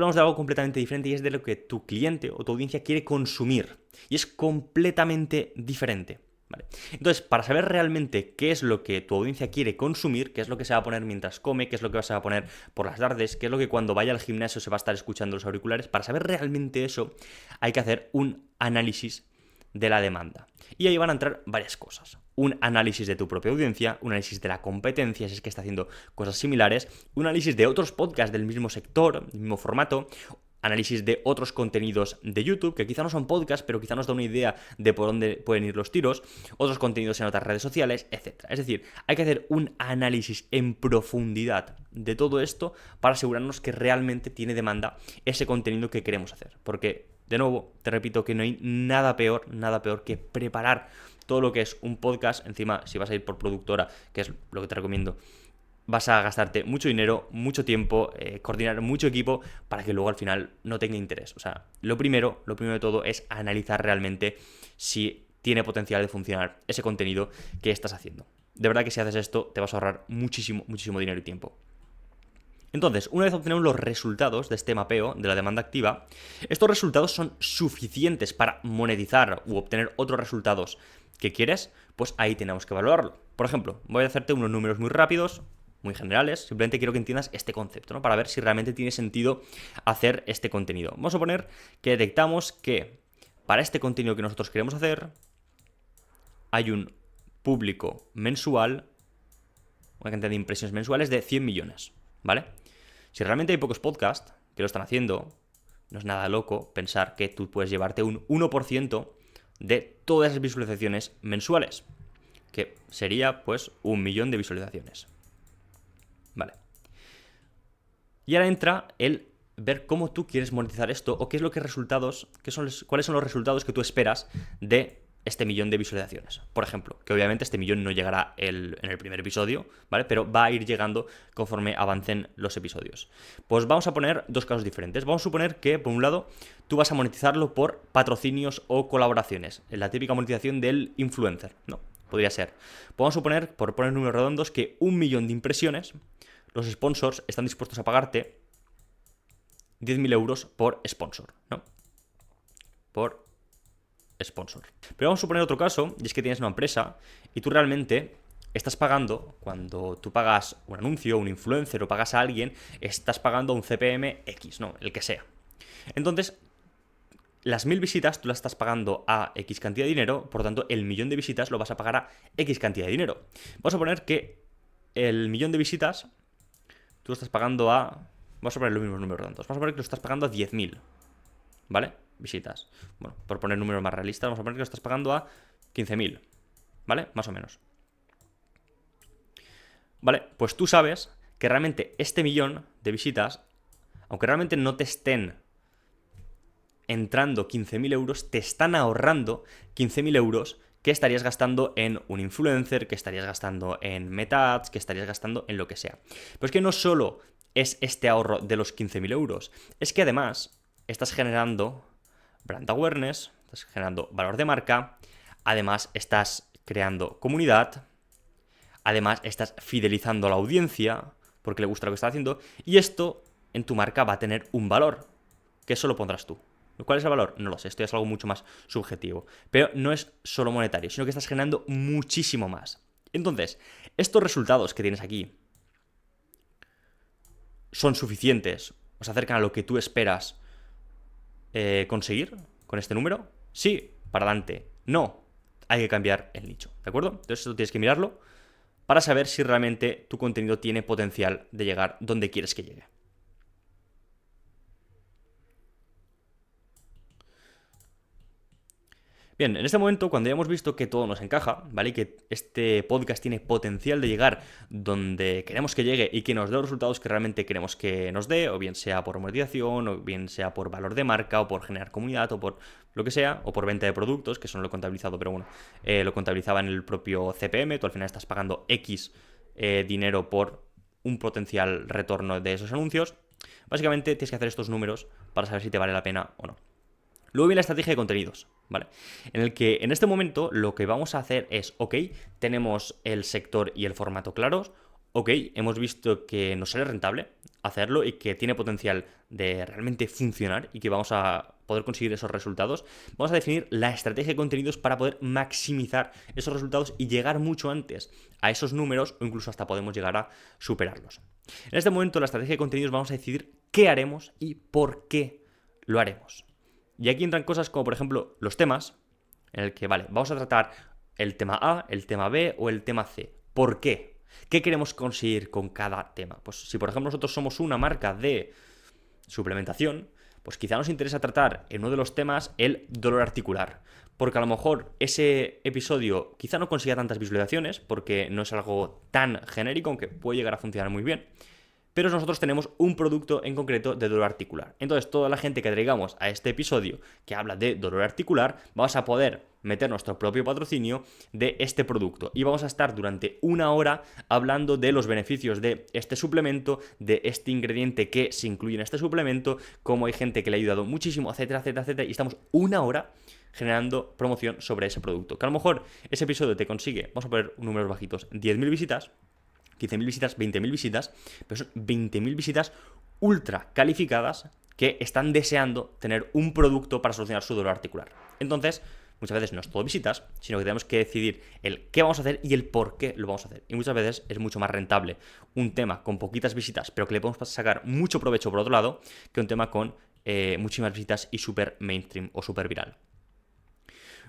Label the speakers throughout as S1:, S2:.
S1: Hablamos de algo completamente diferente y es de lo que tu cliente o tu audiencia quiere consumir. Y es completamente diferente. ¿Vale? Entonces, para saber realmente qué es lo que tu audiencia quiere consumir, qué es lo que se va a poner mientras come, qué es lo que se va a poner por las tardes, qué es lo que cuando vaya al gimnasio se va a estar escuchando los auriculares, para saber realmente eso hay que hacer un análisis de la demanda. Y ahí van a entrar varias cosas. Un análisis de tu propia audiencia, un análisis de la competencia, si es que está haciendo cosas similares, un análisis de otros podcasts del mismo sector, del mismo formato, análisis de otros contenidos de YouTube, que quizá no son podcasts, pero quizá nos da una idea de por dónde pueden ir los tiros, otros contenidos en otras redes sociales, etc. Es decir, hay que hacer un análisis en profundidad de todo esto para asegurarnos que realmente tiene demanda ese contenido que queremos hacer. Porque, de nuevo, te repito que no hay nada peor que preparar todo lo que es un podcast. Encima, si vas a ir por productora, que es lo que te recomiendo, vas a gastarte mucho dinero, mucho tiempo, coordinar mucho equipo para que luego al final no tenga interés. O sea, lo primero de todo es analizar realmente si tiene potencial de funcionar ese contenido que estás haciendo. De verdad que si haces esto te vas a ahorrar muchísimo dinero y tiempo. Entonces, una vez obtenemos los resultados de este mapeo de la demanda activa, estos resultados son suficientes para monetizar u obtener otros resultados que quieres, pues ahí tenemos que evaluarlo. Por ejemplo, voy a hacerte unos números muy rápidos, muy generales, simplemente quiero que entiendas este concepto, ¿no? Para ver si realmente tiene sentido hacer este contenido. Vamos a suponer que detectamos que para este contenido que nosotros queremos hacer hay un público mensual, una cantidad de impresiones mensuales de 100 millones, ¿vale? Si realmente hay pocos podcasts que lo están haciendo, no es nada loco pensar que tú puedes llevarte un 1% de todas esas visualizaciones mensuales, que sería pues 1 millón de visualizaciones. Vale. Y ahora entra el ver cómo tú quieres monetizar esto o qué es lo que resultados, cuáles son los resultados que tú esperas de este millón de visualizaciones. Por ejemplo, que obviamente este millón no llegará en el primer episodio, ¿vale? Pero va a ir llegando conforme avancen los episodios. Pues vamos a poner dos casos diferentes. Vamos a suponer que, por un lado, tú vas a monetizarlo por patrocinios o colaboraciones. La típica monetización del influencer, ¿no? Podría ser. Vamos a suponer, por poner números redondos, que 1 millón de impresiones, los sponsors están dispuestos a pagarte 10.000 euros por sponsor, ¿no? Por sponsor. Pero vamos a suponer otro caso, y es que tienes una empresa y tú realmente estás pagando, cuando tú pagas un anuncio, un influencer o pagas a alguien, estás pagando un CPM X, ¿no? El que sea. Entonces, las 1.000 visitas tú las estás pagando a X cantidad de dinero, por lo tanto, el millón de visitas lo vas a pagar a X cantidad de dinero. Vamos a poner que el millón de visitas tú lo estás pagando a... Vamos a poner los mismos números tantos. Vamos a poner que lo estás pagando a 10.000, ¿vale? Visitas. Bueno, por poner números más realistas, vamos a poner que lo estás pagando a 15.000, ¿vale? Más o menos. Vale, pues tú sabes que realmente este millón de visitas, aunque realmente no te estén entrando 15.000 euros, te están ahorrando 15.000 euros que estarías gastando en un influencer, que estarías gastando en Meta Ads, que estarías gastando en lo que sea. Pero es que no solo es este ahorro de los 15.000 euros, es que además estás generando brand awareness, estás generando valor de marca, además estás creando comunidad, además estás fidelizando a la audiencia porque le gusta lo que estás haciendo, y esto en tu marca va a tener un valor, que eso lo pondrás tú. ¿Cuál es el valor? No lo sé, esto es algo mucho más subjetivo. Pero no es solo monetario, sino que estás generando muchísimo más. Entonces, estos resultados que tienes aquí son suficientes, o se acercan a lo que tú esperas conseguir con este número. Sí, para adelante. No, hay que cambiar el nicho, ¿de acuerdo? Entonces esto tienes que mirarlo para saber si realmente tu contenido tiene potencial de llegar donde quieres que llegue. Bien, en este momento, cuando ya hemos visto que todo nos encaja, ¿vale? Y que este podcast tiene potencial de llegar donde queremos que llegue y que nos dé los resultados que realmente queremos que nos dé, o bien sea por monetización, o bien sea por valor de marca, o por generar comunidad, o por lo que sea, o por venta de productos, que eso no lo he contabilizado, pero bueno, lo contabilizaba en el propio CPM, tú al final estás pagando X dinero por un potencial retorno de esos anuncios. Básicamente tienes que hacer estos números para saber si te vale la pena o no. Luego viene la estrategia de contenidos, ¿vale? En el que en este momento lo que vamos a hacer es, ok, tenemos el sector y el formato claros, ok, hemos visto que nos sale rentable, hacerlo y que tiene potencial de realmente funcionar y que vamos a poder conseguir esos resultados, vamos a definir la estrategia de contenidos para poder maximizar esos resultados y llegar mucho antes a esos números o incluso hasta podemos llegar a superarlos. En este momento, la estrategia de contenidos vamos a decidir qué haremos y por qué lo haremos. Y aquí entran cosas como, por ejemplo, los temas, en el que, vale, vamos a tratar el tema A, el tema B o el tema C. ¿Por qué? ¿Qué queremos conseguir con cada tema? Pues si, por ejemplo, nosotros somos una marca de suplementación, pues quizá nos interesa tratar en uno de los temas el dolor articular, porque a lo mejor ese episodio quizá no consiga tantas visualizaciones, porque no es algo tan genérico, aunque puede llegar a funcionar muy bien, pero nosotros tenemos un producto en concreto de dolor articular. Entonces, toda la gente que traigamos a este episodio que habla de dolor articular, vamos a poder meter nuestro propio patrocinio de este producto. Y vamos a estar durante 1 hora hablando de los beneficios de este suplemento, de este ingrediente que se incluye en este suplemento, cómo hay gente que le ha ayudado muchísimo, etcétera, etcétera, etcétera. Y estamos 1 hora generando promoción sobre ese producto. Que a lo mejor ese episodio te consigue, vamos a poner números bajitos, 10.000 visitas, 15.000 visitas, 20.000 visitas, pero son 20.000 visitas ultra calificadas que están deseando tener un producto para solucionar su dolor articular. Entonces, muchas veces no es todo visitas, sino que tenemos que decidir el qué vamos a hacer y el por qué lo vamos a hacer. Y muchas veces es mucho más rentable un tema con poquitas visitas, pero que le podemos sacar mucho provecho por otro lado, que un tema con muchísimas visitas y súper mainstream o súper viral.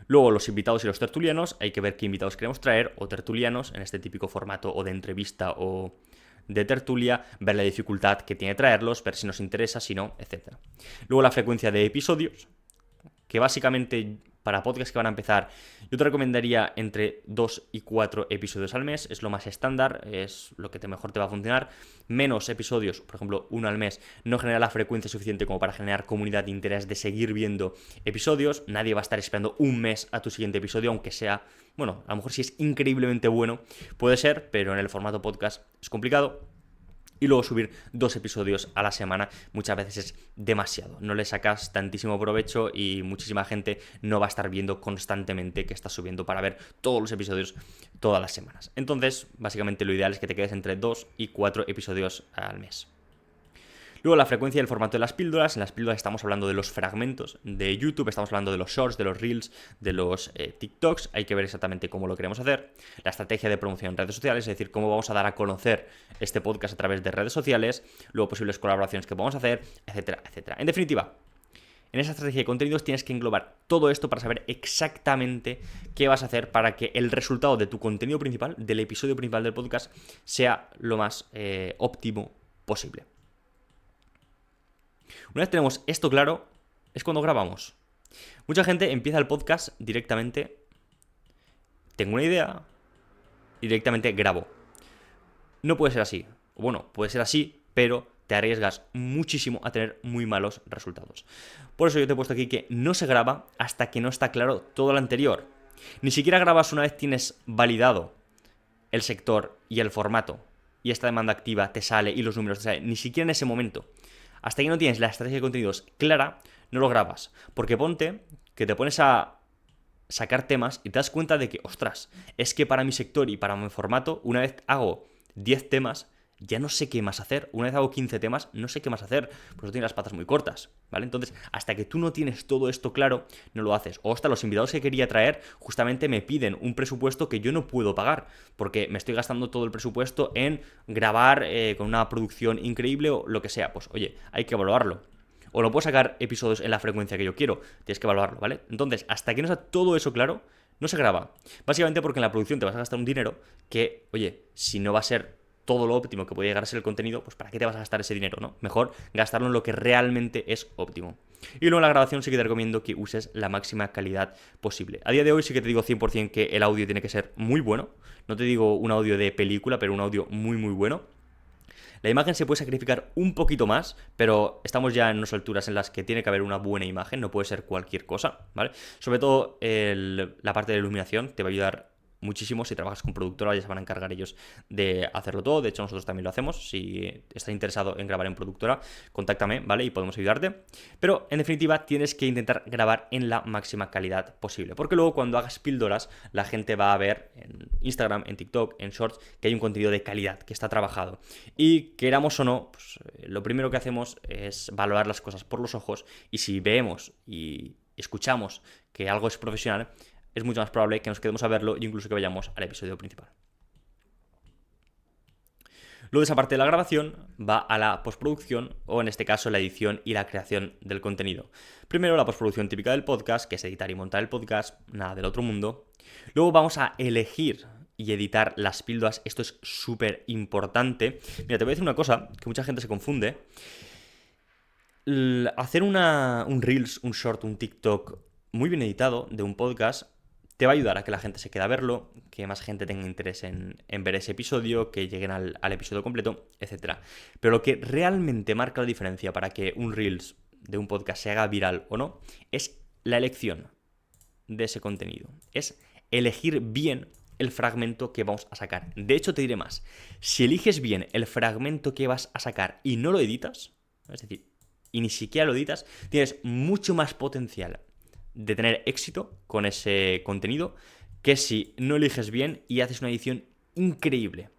S1: Luego los invitados y los tertulianos, hay que ver qué invitados queremos traer, o tertulianos, en este típico formato o de entrevista o de tertulia, ver la dificultad que tiene traerlos, ver si nos interesa, si no, etc. Luego la frecuencia de episodios, que básicamente para podcasts que van a empezar, yo te recomendaría entre 2 y 4 episodios al mes, es lo más estándar, es lo que mejor te va a funcionar. Menos episodios, por ejemplo, 1 al mes, no genera la frecuencia suficiente como para generar comunidad de interés de seguir viendo episodios. Nadie va a estar esperando un mes a tu siguiente episodio, aunque sea, bueno, a lo mejor si es increíblemente bueno, puede ser, pero en el formato podcast es complicado. Y luego subir 2 episodios a la semana muchas veces es demasiado. No le sacas tantísimo provecho y muchísima gente no va a estar viendo constantemente que estás subiendo para ver todos los episodios todas las semanas. Entonces, básicamente lo ideal es que te quedes entre 2 y 4 episodios al mes. Luego la frecuencia y el formato de las píldoras. En las píldoras estamos hablando de los fragmentos de YouTube, estamos hablando de los shorts, de los reels, de los TikToks. Hay que ver exactamente cómo lo queremos hacer. La estrategia de promoción en redes sociales, es decir, cómo vamos a dar a conocer este podcast a través de redes sociales. Luego posibles colaboraciones que podemos hacer, etcétera, etcétera. En definitiva, en esa estrategia de contenidos tienes que englobar todo esto para saber exactamente qué vas a hacer para que el resultado de tu contenido principal, del episodio principal del podcast, sea lo más óptimo posible. Una vez tenemos esto claro, es cuando grabamos. Mucha gente empieza el podcast directamente, tengo una idea, y directamente grabo. No puede ser así. Bueno, puede ser así, pero te arriesgas muchísimo a tener muy malos resultados. Por eso yo te he puesto aquí que no se graba hasta que no está claro todo lo anterior. Ni siquiera grabas una vez tienes validado el sector y el formato, y esta demanda activa te sale y los números te salen. Ni siquiera en ese momento. Hasta que no tienes la estrategia de contenidos clara, no lo grabas. Porque ponte que te pones a sacar temas y te das cuenta de que, ostras, es que para mi sector y para mi formato, una vez hago 10 temas, ya no sé qué más hacer. Una vez hago 15 temas, no sé qué más hacer. Por eso tienes las patas muy cortas, ¿vale? Entonces, hasta que tú no tienes todo esto claro, no lo haces. O hasta los invitados que quería traer, justamente me piden un presupuesto que yo no puedo pagar, porque me estoy gastando todo el presupuesto en grabar con una producción increíble o lo que sea. Pues, oye, hay que evaluarlo. O no puedo sacar episodios en la frecuencia que yo quiero. Tienes que evaluarlo, ¿vale? Entonces, hasta que no está todo eso claro, no se graba. Básicamente porque en la producción te vas a gastar un dinero que, oye, si no va a ser todo lo óptimo que puede llegar a ser el contenido, pues ¿para qué te vas a gastar ese dinero, no? Mejor gastarlo en lo que realmente es óptimo. Y luego en la grabación sí que te recomiendo que uses la máxima calidad posible. A día de hoy sí que te digo 100% que el audio tiene que ser muy bueno. No te digo un audio de película, pero un audio muy muy bueno. La imagen se puede sacrificar un poquito más, pero estamos ya en unas alturas en las que tiene que haber una buena imagen, no puede ser cualquier cosa, ¿vale? Sobre todo la parte de la iluminación te va a ayudar muchísimo. Si trabajas con productora, ya se van a encargar ellos de hacerlo todo. De hecho, nosotros también lo hacemos. Si estás interesado en grabar en productora, contáctame, ¿vale? Y podemos ayudarte. Pero, en definitiva, tienes que intentar grabar en la máxima calidad posible. Porque luego, cuando hagas píldoras, la gente va a ver en Instagram, en TikTok, en Shorts, que hay un contenido de calidad, que está trabajado. Y queramos o no, pues, lo primero que hacemos es valorar las cosas por los ojos. Y si vemos y escuchamos que algo es profesional, es mucho más probable que nos quedemos a verlo e incluso que vayamos al episodio principal. Luego de esa parte de la grabación va a la postproducción, o en este caso la edición y la creación del contenido. Primero la postproducción típica del podcast, que es editar y montar el podcast, nada del otro mundo. Luego vamos a elegir y editar las píldoras. Esto es súper importante. Mira, te voy a decir una cosa que mucha gente se confunde. Hacer un Reels, un Short, un TikTok muy bien editado de un podcast te va a ayudar a que la gente se quede a verlo, que más gente tenga interés en ver ese episodio, que lleguen al episodio completo, etc. Pero lo que realmente marca la diferencia para que un Reels de un podcast se haga viral o no es la elección de ese contenido. Es elegir bien el fragmento que vamos a sacar. De hecho, te diré más. Si eliges bien el fragmento que vas a sacar y no lo editas, es decir, y ni siquiera lo editas, tienes mucho más potencial de tener éxito con ese contenido que si no eliges bien y haces una edición increíble.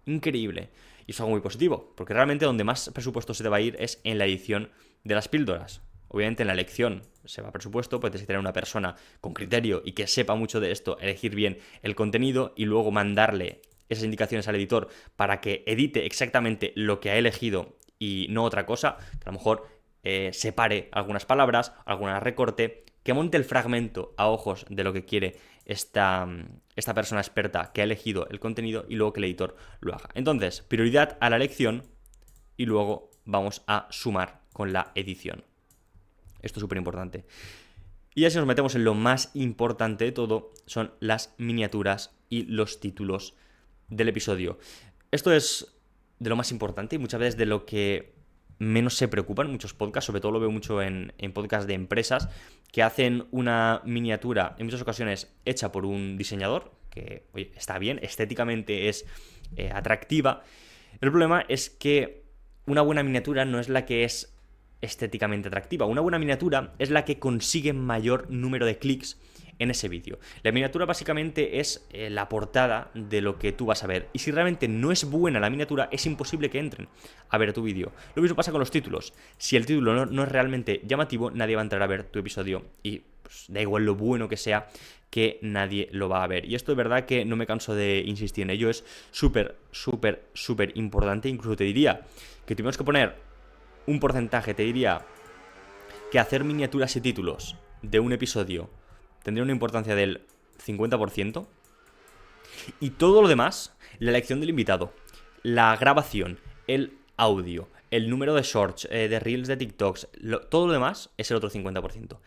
S1: Increíble. Y es algo muy positivo, porque realmente donde más presupuesto se te va a ir es en la edición de las píldoras. Obviamente en la elección se va presupuesto, pues tienes que tener una persona con criterio y que sepa mucho de esto, elegir bien el contenido y luego mandarle esas indicaciones al editor para que edite exactamente lo que ha elegido y no otra cosa, que a lo mejor separe algunas palabras, algunas recorte, que monte el fragmento a ojos de lo que quiere esta persona experta que ha elegido el contenido y luego que el editor lo haga. Entonces, prioridad a la elección y luego vamos a sumar con la edición. Esto es súper importante. Y ya si nos metemos en lo más importante de todo, son las miniaturas y los títulos del episodio. Esto es de lo más importante y muchas veces de lo que menos se preocupan muchos podcasts, sobre todo lo veo mucho en podcasts de empresas, que hacen una miniatura, en muchas ocasiones, hecha por un diseñador, que oye, está bien, estéticamente es atractiva. El problema es que una buena miniatura no es la que es estéticamente atractiva. Una buena miniatura es la que consigue mayor número de clics en ese vídeo. La miniatura básicamente es la portada de lo que tú vas a ver. Y si realmente no es buena la miniatura, es imposible que entren a ver tu vídeo. Lo mismo pasa con los títulos. Si el título no es realmente llamativo, nadie va a entrar a ver tu episodio. Y pues, da igual lo bueno que sea, que nadie lo va a ver. Y esto de verdad que no me canso de insistir en ello. Es súper, súper, súper importante. Incluso te diría que tuvimos que poner un porcentaje. Te diría que hacer miniaturas y títulos de un episodio tendría una importancia del 50%. Y todo lo demás, la elección del invitado, la grabación, el audio, el número de shorts, de reels, de TikToks, todo lo demás es el otro 50%.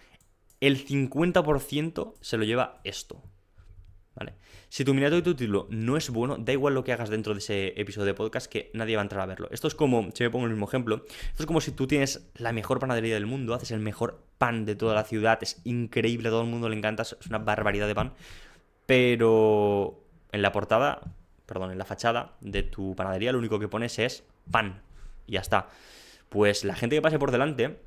S1: El 50% se lo lleva esto, ¿vale? Si tu miniatura y tu título no es bueno, da igual lo que hagas dentro de ese episodio de podcast, que nadie va a entrar a verlo. Esto es como, si me pongo el mismo ejemplo, esto es como si tú tienes la mejor panadería del mundo, haces el mejor pan de toda la ciudad, es increíble, a todo el mundo le encanta, es una barbaridad de pan, pero en la en la fachada de tu panadería lo único que pones es pan y ya está. Pues la gente que pase por delante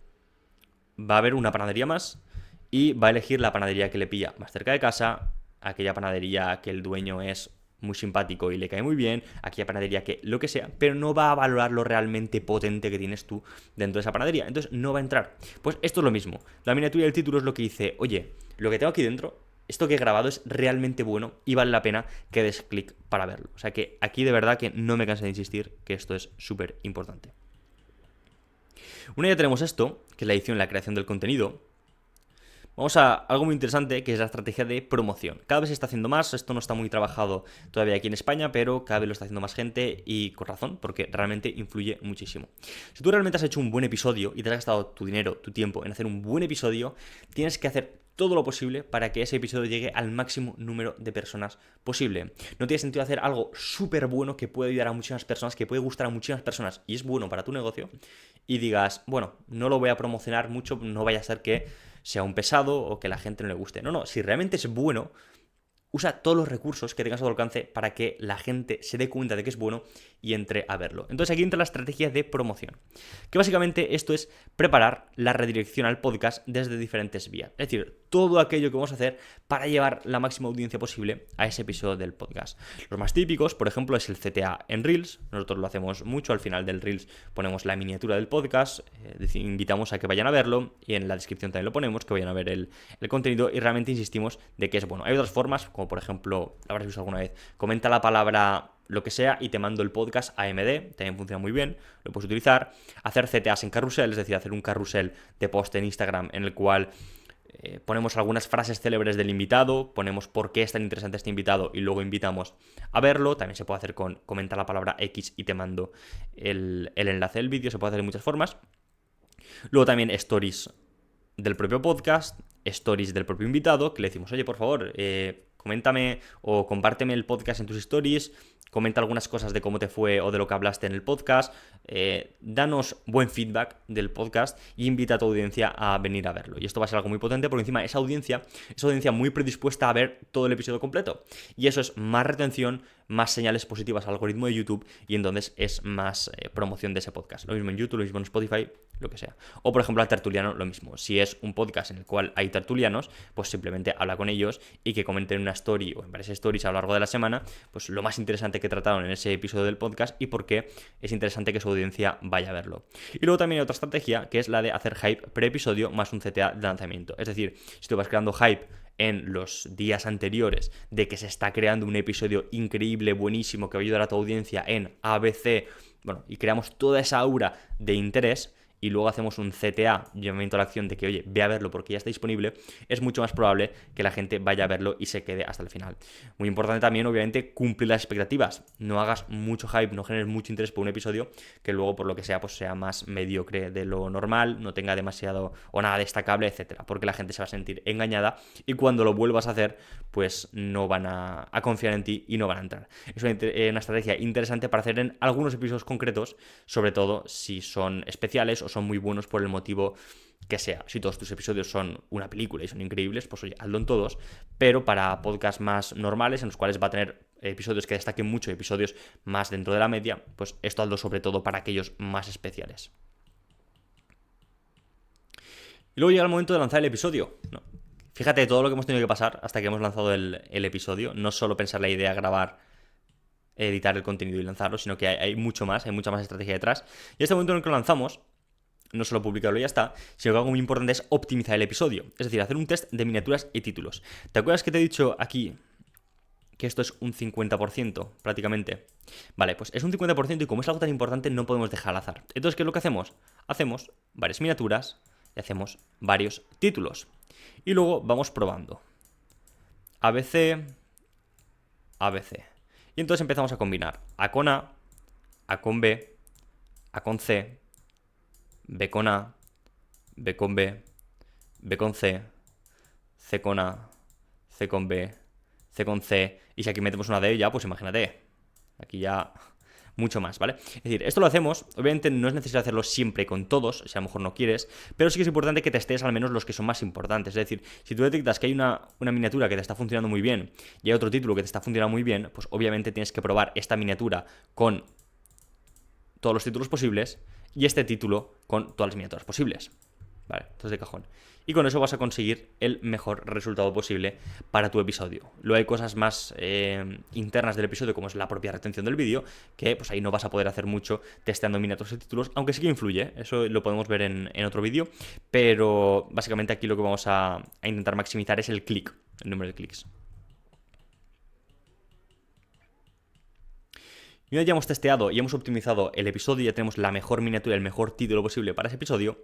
S1: va a ver una panadería más y va a elegir la panadería que le pilla más cerca de casa, aquella panadería que el dueño es muy simpático y le cae muy bien, aquella panadería que lo que sea, pero no va a valorar lo realmente potente que tienes tú dentro de esa panadería, entonces no va a entrar. Pues esto es lo mismo, la miniatura y el título es lo que dice, oye, lo que tengo aquí dentro, esto que he grabado es realmente bueno y vale la pena que des clic para verlo. O sea que aquí de verdad que no me canso de insistir que esto es súper importante. Una vez ya tenemos esto, que es la edición y la creación del contenido, vamos a algo muy interesante, que es la estrategia de promoción. Cada vez se está haciendo más, esto no está muy trabajado todavía aquí en España, pero cada vez lo está haciendo más gente y con razón, porque realmente influye muchísimo. Si tú realmente has hecho un buen episodio y te has gastado tu dinero, tu tiempo en hacer un buen episodio, tienes que hacer todo lo posible para que ese episodio llegue al máximo número de personas posible. No tiene sentido hacer algo súper bueno que puede ayudar a muchísimas personas, que puede gustar a muchísimas personas y es bueno para tu negocio y digas, bueno, no lo voy a promocionar mucho, no vaya a ser que sea un pesado o que la gente no le guste. No, si realmente es bueno, usa todos los recursos que tengas a tu alcance para que la gente se dé cuenta de que es bueno y entre a verlo. Entonces aquí entra la estrategia de promoción, que básicamente esto es preparar la redirección al podcast desde diferentes vías. Es decir, todo aquello que vamos a hacer para llevar la máxima audiencia posible a ese episodio del podcast. Los más típicos, por ejemplo, es el CTA en Reels. Nosotros lo hacemos mucho. Al final del Reels ponemos la miniatura del podcast, invitamos a que vayan a verlo y en la descripción también lo ponemos, que vayan a ver el contenido y realmente insistimos de que es bueno. Hay otras formas, como por ejemplo, lo habrás visto alguna vez, comenta la palabra lo que sea y te mando el podcast AMD, también funciona muy bien, lo puedes utilizar. Hacer CTAs en carrusel, es decir, hacer un carrusel de post en Instagram en el cual ponemos algunas frases célebres del invitado, ponemos por qué es tan interesante este invitado y luego invitamos a verlo. También se puede hacer con comenta la palabra X y te mando el enlace del vídeo, se puede hacer de muchas formas. Luego también stories del propio podcast, stories del propio invitado, que le decimos, oye, por favor, coméntame o compárteme el podcast en tus stories, comenta algunas cosas de cómo te fue o de lo que hablaste en el podcast, danos buen feedback del podcast y invita a tu audiencia a venir a verlo. Y esto va a ser algo muy potente porque encima esa audiencia muy predispuesta a ver todo el episodio completo. Y eso es más retención, más señales positivas al algoritmo de YouTube y entonces es más promoción de ese podcast. Lo mismo en YouTube, lo mismo en Spotify, lo que sea. O por ejemplo al tertuliano, lo mismo. Si es un podcast en el cual hay tertulianos, pues simplemente habla con ellos y que comenten una story o en varias stories a lo largo de la semana, pues lo más interesante que trataron en ese episodio del podcast y por qué es interesante que su audiencia vaya a verlo. Y luego también hay otra estrategia que es la de hacer hype pre-episodio más un CTA de lanzamiento. Es decir, si tú vas creando hype en los días anteriores de que se está creando un episodio increíble, buenísimo, que va a ayudar a tu audiencia en ABC, bueno, y creamos toda esa aura de interés, y luego hacemos un CTA, llamamiento a la acción de que, oye, ve a verlo porque ya está disponible, es mucho más probable que la gente vaya a verlo y se quede hasta el final. Muy importante también, obviamente, cumplir las expectativas. No hagas mucho hype, no generes mucho interés por un episodio que luego, por lo que sea, pues sea más mediocre de lo normal, no tenga demasiado o nada destacable, etcétera, porque la gente se va a sentir engañada y cuando lo vuelvas a hacer, pues no van a confiar en ti y no van a entrar. Es una estrategia interesante para hacer en algunos episodios concretos, sobre todo si son especiales o son muy buenos por el motivo que sea. Si todos tus episodios son una película y son increíbles, pues oye, hazlo en todos, pero para podcasts más normales, en los cuales va a tener episodios que destaquen mucho, episodios más dentro de la media, pues esto hazlo sobre todo para aquellos más especiales. Y luego llega el momento de lanzar el episodio. No. Fíjate todo lo que hemos tenido que pasar hasta que hemos lanzado el episodio. No solo pensar la idea, grabar, editar el contenido y lanzarlo, sino que hay mucho más, hay mucha más estrategia detrás. Y este momento en el que lo lanzamos, no solo publicarlo y ya está, sino que algo muy importante es optimizar el episodio. Es decir, hacer un test de miniaturas y títulos. ¿Te acuerdas que te he dicho aquí que esto es un 50% prácticamente? Vale, pues es un 50% y como es algo tan importante no podemos dejar al azar. Entonces, ¿qué es lo que hacemos? Hacemos varias miniaturas y hacemos varios títulos. Y luego vamos probando. ABC, ABC. Y entonces empezamos a combinar A con A con B, A con C, B con A, B con B, B con C, C con A, C con B, C con C, y si aquí metemos una D ya, pues imagínate, aquí ya mucho más, ¿vale? Es decir, esto lo hacemos, obviamente no es necesario hacerlo siempre con todos, si a lo mejor no quieres, pero sí que es importante que testes al menos los que son más importantes. Es decir, si tú detectas que hay una miniatura que te está funcionando muy bien y hay otro título que te está funcionando muy bien, pues obviamente tienes que probar esta miniatura con todos los títulos posibles y este título con todas las miniaturas posibles. Vale, entonces de cajón. Y con eso vas a conseguir el mejor resultado posible para tu episodio. Luego hay cosas más internas del episodio, como es la propia retención del vídeo, que pues ahí no vas a poder hacer mucho testeando miniaturas y títulos, aunque sí que influye, eso lo podemos ver en otro vídeo, pero básicamente aquí lo que vamos a intentar maximizar es el clic, el número de clics. Y una vez ya hemos testeado y hemos optimizado el episodio, ya tenemos la mejor miniatura, el mejor título posible para ese episodio,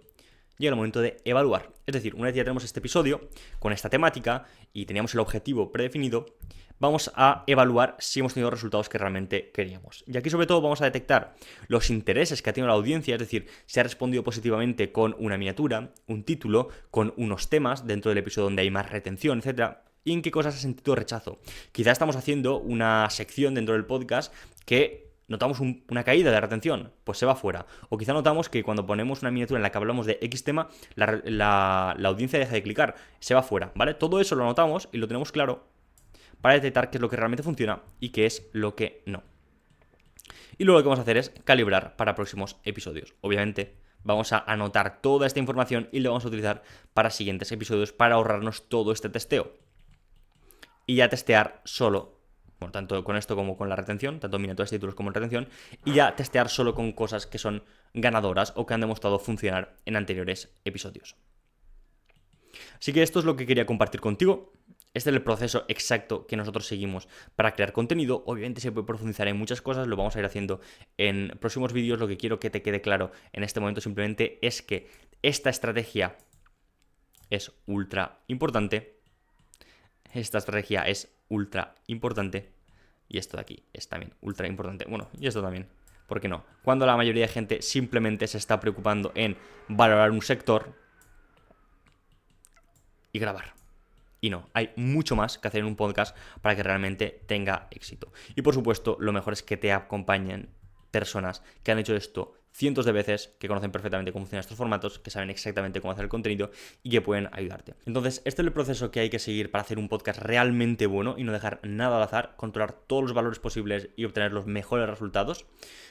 S1: llega el momento de evaluar. Es decir, una vez ya tenemos este episodio con esta temática y teníamos el objetivo predefinido, vamos a evaluar si hemos tenido los resultados que realmente queríamos. Y aquí sobre todo vamos a detectar los intereses que ha tenido la audiencia, es decir, si ha respondido positivamente con una miniatura, un título, con unos temas dentro del episodio donde hay más retención, etcétera, y en qué cosas ha sentido rechazo. Quizá estamos haciendo una sección dentro del podcast que notamos una caída de retención, pues se va fuera. O quizá notamos que cuando ponemos una miniatura en la que hablamos de X tema, la audiencia deja de clicar, se va fuera, ¿vale? Todo eso lo notamos y lo tenemos claro para detectar qué es lo que realmente funciona y qué es lo que no. Y luego lo que vamos a hacer es calibrar para próximos episodios. Obviamente vamos a anotar toda esta información y lo vamos a utilizar para siguientes episodios para ahorrarnos todo este testeo. Y ya testear solo, bueno, tanto con esto como con la retención, tanto en miniaturas de títulos como en retención, y ya testear solo con cosas que son ganadoras o que han demostrado funcionar en anteriores episodios. Así que esto es lo que quería compartir contigo. Este es el proceso exacto que nosotros seguimos para crear contenido. Obviamente se puede profundizar en muchas cosas, lo vamos a ir haciendo en próximos vídeos. Lo que quiero que te quede claro en este momento simplemente es que esta estrategia es ultra importante. Esta estrategia es ultra importante. Y esto de aquí es también ultra importante. Bueno, y esto también. ¿Por qué no? Cuando la mayoría de gente simplemente se está preocupando en valorar un sector y grabar. Y no, hay mucho más que hacer en un podcast para que realmente tenga éxito. Y por supuesto, lo mejor es que te acompañen personas que han hecho esto cientos de veces, que conocen perfectamente cómo funcionan estos formatos, que saben exactamente cómo hacer el contenido y que pueden ayudarte. Entonces, este es el proceso que hay que seguir para hacer un podcast realmente bueno y no dejar nada al azar, controlar todos los valores posibles y obtener los mejores resultados.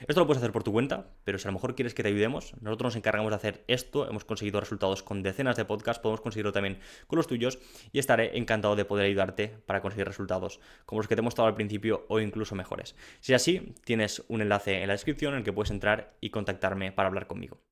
S1: Esto lo puedes hacer por tu cuenta, pero si a lo mejor quieres que te ayudemos, nosotros nos encargamos de hacer esto, hemos conseguido resultados con decenas de podcasts, podemos conseguirlo también con los tuyos y estaré encantado de poder ayudarte para conseguir resultados como los que te he mostrado al principio o incluso mejores. Si es así, tienes un enlace en la descripción en el que puedes entrar y contactarme para hablar conmigo.